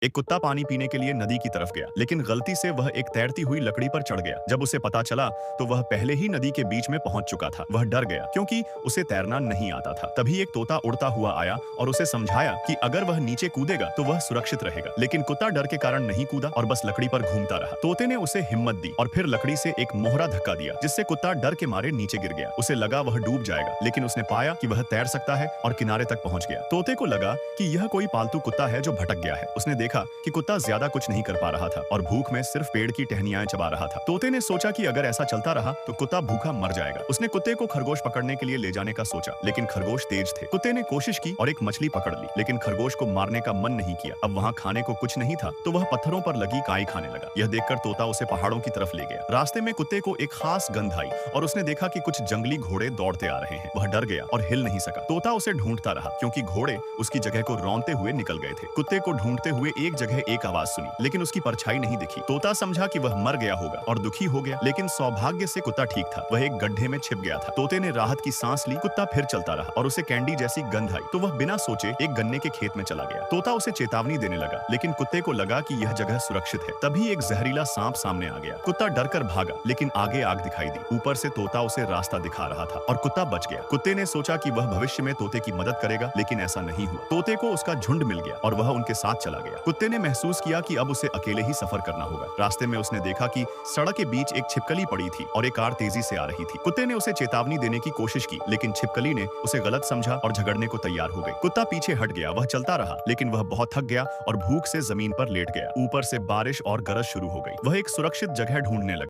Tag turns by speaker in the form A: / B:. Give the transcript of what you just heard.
A: एक कुत्ता पानी पीने के लिए नदी की तरफ गया, लेकिन गलती से वह एक तैरती हुई लकड़ी पर चढ़ गया। जब उसे पता चला तो वह पहले ही नदी के बीच में पहुंच चुका था। वह डर गया क्योंकि उसे तैरना नहीं आता था। तभी एक तोता उड़ता हुआ आया और उसे समझाया कि अगर वह नीचे कूदेगा तो वह सुरक्षित रहेगा। लेकिन कुत्ता डर के कारण नहीं कूदा और बस लकड़ी पर घूमता रहा। तोते ने उसे हिम्मत दी और फिर लकड़ी से एक मोहरा धक्का दिया, जिससे कुत्ता डर के मारे नीचे गिर गया। उसे लगा वह डूब जाएगा, लेकिन उसने पाया कि वह तैर सकता है और किनारे तक पहुंच गया। तोते को लगा कि यह कोई पालतू कुत्ता है जो भटक गया है। उसने देखा कि कुत्ता ज्यादा कुछ नहीं कर पा रहा था और भूख में सिर्फ पेड़ की टहनियां चबा रहा था। तोते ने सोचा कि अगर ऐसा चलता रहा तो कुत्ता भूखा मर जाएगा। उसने कुत्ते को खरगोश पकड़ने के लिए ले जाने का सोचा, लेकिन खरगोश तेज थे। कुत्ते ने कोशिश की और एक मछली पकड़ ली, लेकिन खरगोश को मारने का मन नहीं किया। अब वहाँ खाने को कुछ नहीं था तो वह पत्थरों पर लगी काई खाने लगा। यह देखकर तोता उसे पहाड़ों की तरफ ले गया। रास्ते में कुत्ते को एक खास गंध आई और उसने देखा कि कुछ जंगली घोड़े दौड़ते आ रहे हैं। वह डर गया और हिल नहीं सका। तोता उसे ढूंढता रहा क्योंकि घोड़े उसकी जगह को रौंदते हुए निकल गए थे। कुत्ते को ढूंढते हुए एक जगह एक आवाज सुनी, लेकिन उसकी परछाई नहीं दिखी। तोता समझा कि वह मर गया होगा और दुखी हो गया, लेकिन सौभाग्य से कुत्ता ठीक था। वह एक गड्ढे में छिप गया था। तोते ने राहत की सांस ली। कुत्ता फिर चलता रहा और उसे कैंडी जैसी गंध आई तो वह बिना सोचे एक गन्ने के खेत में चला गया। तोता उसे चेतावनी देने लगा, लेकिन कुत्ते को लगा कि यह जगह सुरक्षित है। तभी एक जहरीला सांप सामने आ गया। कुत्ता डरकर भागा, लेकिन आगे आग दिखाई दी। ऊपर से तोता उसे रास्ता दिखा रहा था और कुत्ता बच गया। कुत्ते ने सोचा कि वह भविष्य में तोते की मदद करेगा, लेकिन ऐसा नहीं हुआ। तोते को उसका झुंड मिल गया और वह उनके साथ चला गया। कुत्ते ने महसूस किया कि अब उसे अकेले ही सफर करना होगा। रास्ते में उसने देखा कि सड़क के बीच एक छिपकली पड़ी थी और एक कार तेजी से आ रही थी। कुत्ते ने उसे चेतावनी देने की कोशिश की, लेकिन छिपकली ने उसे गलत समझा और झगड़ने को तैयार हो गई। कुत्ता पीछे हट गया। वह चलता रहा, लेकिन वह बहुत थक गया और भूख से जमीन पर लेट गया। ऊपर से बारिश और गरज शुरू हो गई। वह एक सुरक्षित जगह ढूंढने लगा।